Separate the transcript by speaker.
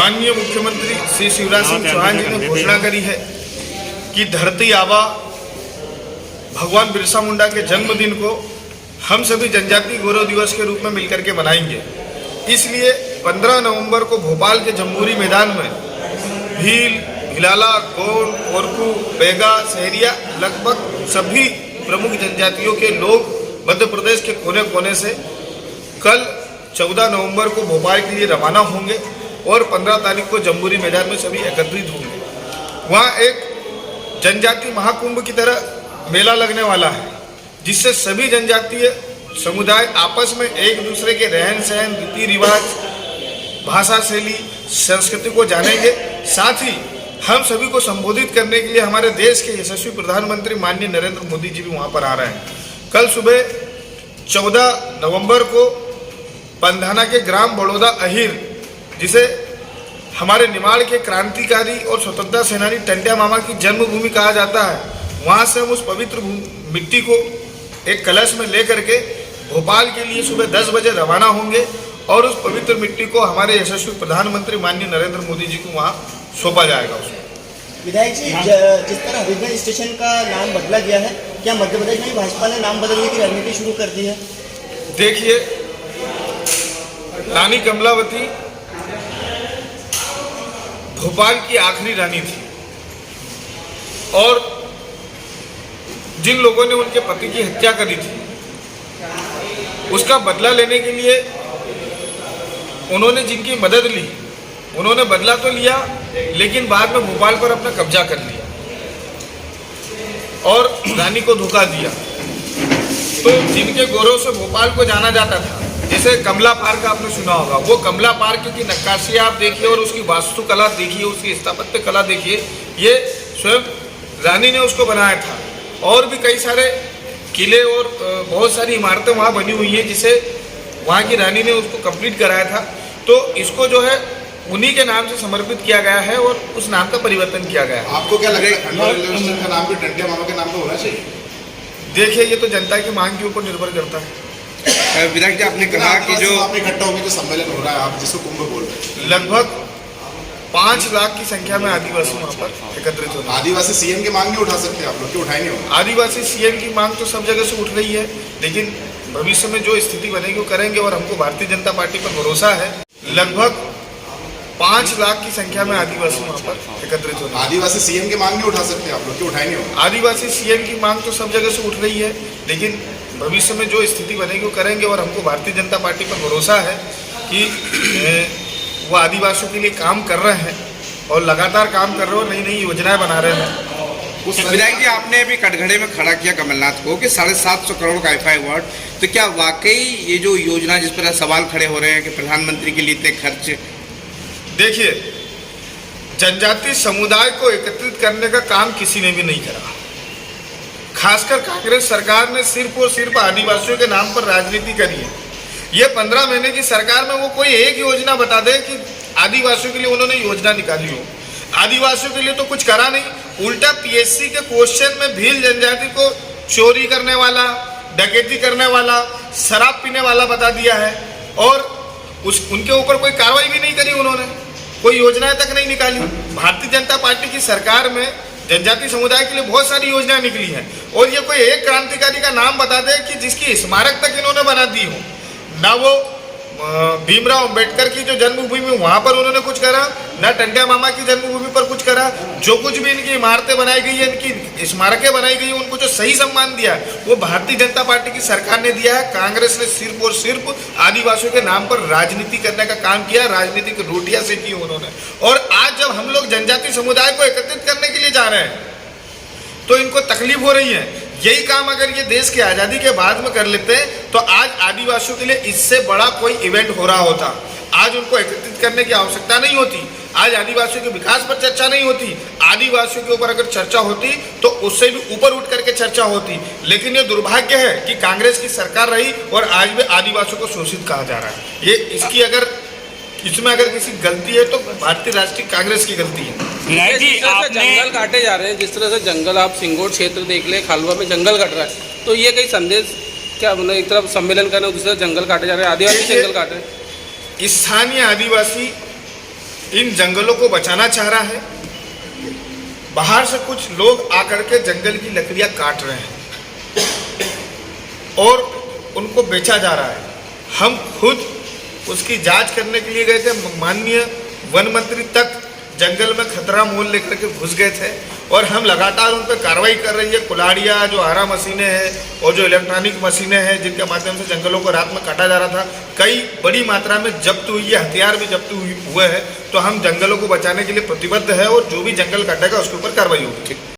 Speaker 1: माननीय मुख्यमंत्री श्री शिवराज सिंह चौहान जी ने घोषणा करी है कि धरती आबा भगवान बिरसा मुंडा के जन्मदिन को हम सभी जनजातीय गौरव दिवस के रूप में मिलकर के मनाएंगे। इसलिए 15 नवंबर को भोपाल के जम्बूरी मैदान में भील, भिलाला, गोंड, कोरकू, बेगा, सहरिया लगभग सभी प्रमुख जनजातियों के लोग मध्य प्रदेश के कोने कोने से कल 14 नवंबर को भोपाल के लिए रवाना होंगे और 15 तारीख को जम्बूरी मैदान में सभी एकत्रित होंगे। वहाँ एक जनजातीय महाकुंभ की तरह मेला लगने वाला है, जिससे सभी जनजातीय समुदाय आपस में एक दूसरे के रहन सहन, रीति रिवाज, भाषा शैली, संस्कृति को जानेंगे। साथ ही हम सभी को संबोधित करने के लिए हमारे देश के यशस्वी प्रधानमंत्री माननीय नरेंद्र मोदी जी भी वहाँ पर आ रहे हैं। कल सुबह 14 नवंबर को पंधाना के ग्राम बड़ौदा अहिर, जिसे हमारे निमाड़ के क्रांतिकारी और स्वतंत्रता सेनानी टंट्या मामा की जन्मभूमि कहा जाता है, वहाँ से हम उस पवित्र मिट्टी को एक कलश में लेकर के भोपाल के लिए सुबह 10 बजे रवाना होंगे और उस पवित्र मिट्टी को हमारे यशस्वी प्रधानमंत्री माननीय नरेंद्र मोदी जी को वहाँ सौंपा जाएगा। उसमें
Speaker 2: विधायक जी, जिस तरह हबीबगंज स्टेशन का नाम बदला गया है, क्या मध्य प्रदेश में भाजपा ने नाम बदलने की रणनीति शुरू कर दी है?
Speaker 1: देखिए, रानी कमलावती भोपाल की आखिरी रानी थी और जिन लोगों ने उनके पति की हत्या करी थी, उसका बदला लेने के लिए उन्होंने जिनकी मदद ली, उन्होंने बदला तो लिया, लेकिन बाद में भोपाल पर अपना कब्जा कर लिया और रानी को धोखा दिया। तो जिनके गौरव से भोपाल को जाना जाता था, जैसे कमला पार्क आपने सुना होगा, वो कमला पार्क की नक्काशी आप देखिए और उसकी वास्तुकला देखिए, उसकी स्थापत्य कला देखिए, ये स्वयं रानी ने उसको बनाया था। और भी कई सारे किले और बहुत सारी इमारतें वहाँ बनी हुई हैं, जिसे वहाँ की रानी ने उसको कंप्लीट कराया था। तो इसको जो है उन्हीं के नाम से समर्पित किया गया है और उस नाम का परिवर्तन किया गया है।
Speaker 3: आपको क्या लगता है खंडवा रेलवे स्टेशन का नाम भी टंट्या मामा के नाम पे होना चाहिए?
Speaker 1: देखिए, ये तो जनता की मांग के ऊपर निर्भर करता है।
Speaker 4: विधायक जी, आपने कहा कि जो
Speaker 3: आप इकट्ठा होकर जो सम्मेलन हो रहा है, आप जिसको कुंभ बोल रहे हैं,
Speaker 1: लगभग 5 लाख की संख्या में आदिवासी वहाँ पर एकत्रित होते हैं।
Speaker 3: आदिवासी सीएम की मांग नहीं उठा सकते आप लोग, क्यों उठाएंगे?
Speaker 1: आदिवासी सीएम की मांग तो सब जगह से उठ रही है, लेकिन भविष्य में जो स्थिति बनेगी वो करेंगे और हमको भारतीय जनता पार्टी पर भरोसा है। लगभग 5 लाख की संख्या में आदिवासी वहाँ पर एकत्रित होते हैं।
Speaker 3: आदिवासी सीएम की मांग नहीं उठा सकते आप लोग, क्यों उठाएंगे?
Speaker 1: आदिवासी सीएम की मांग तो सब जगह से उठ रही है, लेकिन भविष्य में जो स्थिति बनेगी वो करेंगे और हमको भारतीय जनता पार्टी पर भरोसा है कि वो आदिवासियों के लिए काम कर रहे हैं और लगातार काम कर रहे हो, नई नई योजनाएं बना रहे हैं।
Speaker 4: विधायक जी, आपने अभी कटघरे में खड़ा किया कमलनाथ को कि 750 करोड़ का FI अवार्ड, तो क्या वाकई ये जो योजना जिस पर सवाल खड़े हो रहे हैं कि प्रधानमंत्री के लिए इतने खर्च?
Speaker 1: देखिए, जनजातीय समुदाय को एकत्रित करने का काम किसी ने भी नहीं करा। खासकर कांग्रेस सरकार ने सिर्फ और सिर्फ आदिवासियों के नाम पर राजनीति करी है। ये 15 महीने की सरकार में वो कोई एक योजना बता दे कि आदिवासियों के लिए उन्होंने योजना निकाली हो। आदिवासियों के लिए तो कुछ करा नहीं, उल्टा PSC के क्वेश्चन में भील जनजाति को चोरी करने वाला, डकैती करने वाला, शराब पीने वाला बता दिया है और उनके ऊपर कोई कार्रवाई भी नहीं करी उन्होंने, कोई योजनाएं तक नहीं निकाली। भारतीय जनता पार्टी की सरकार में जनजातीय समुदाय के लिए बहुत सारी योजनाएं निकली हैं और ये कोई एक क्रांतिकारी का नाम बता दे कि जिसकी स्मारक तक इन्होंने बना दी हो। ना वो भीमराव अंबेडकर की जो जन्मभूमि वहाँ पर उन्होंने कुछ करा, ना टंट्या मामा की जन्मभूमि पर कुछ करा। जो कुछ भी इनकी इमारतें बनाई गई है, इनकी स्मारकें बनाई गई है, उनको जो सही सम्मान दिया वो भारतीय जनता पार्टी की सरकार ने दिया है। कांग्रेस ने सिर्फ और सिर्फ आदिवासियों के नाम पर राजनीति करने का काम किया, राजनीति की रोटियां सेकी उन्होंने। और आज जब हम लोग जनजातीय समुदाय को एकत्रित करने के लिए जा रहे हैं तो इनको तकलीफ हो रही है। यही काम अगर ये देश की आज़ादी के बाद में कर लेते हैं तो आज आदिवासियों के लिए इससे बड़ा कोई इवेंट हो रहा होता। आज उनको एकत्रित करने की आवश्यकता नहीं होती, आज आदिवासियों के विकास पर चर्चा नहीं होती। आदिवासियों के ऊपर अगर चर्चा होती तो उससे भी ऊपर उठ करके चर्चा होती। लेकिन ये दुर्भाग्य है कि कांग्रेस की सरकार रही और आज भी आदिवासियों को शोषित कहा जा रहा है। ये इसकी इसमें अगर किसी गलती है तो भारतीय राष्ट्रीय कांग्रेस की गलती है।
Speaker 5: जिस तरह से जंगल काटे जा रहे हैं, जिस तरह से जंगल, आप सिंगोट क्षेत्र देख ले, खालवा में जंगल कट रहा है, तो ये कई संदेश क्या मतलब, एक तरफ सम्मेलन करना, दूसरी तरफ जंगल काटे जा रहे हैं, आदिवासी जंगल काट रहे हैं।
Speaker 1: स्थानीय आदिवासी इन जंगलों को बचाना चाह रहा है। बाहर से कुछ लोग आकर के जंगल की लकड़ियां काट रहे हैं और उनको बेचा जा रहा है। हम खुद उसकी जांच करने के लिए गए थे। माननीय वन मंत्री तक जंगल में खतरा मोल लेकर के घुस गए थे और हम लगातार उन पर कार्रवाई कर रही है। कुल्हाड़ियाँ, जो आरा मशीनें हैं और जो इलेक्ट्रॉनिक मशीनें हैं जिनके माध्यम से जंगलों को रात में काटा जा रहा था, कई बड़ी मात्रा में जब्त हुई है, हथियार भी जब्त हुए हैं। तो हम जंगलों को बचाने के लिए प्रतिबद्ध है और जो भी जंगल काटेगा उसके ऊपर कार्रवाई होगी।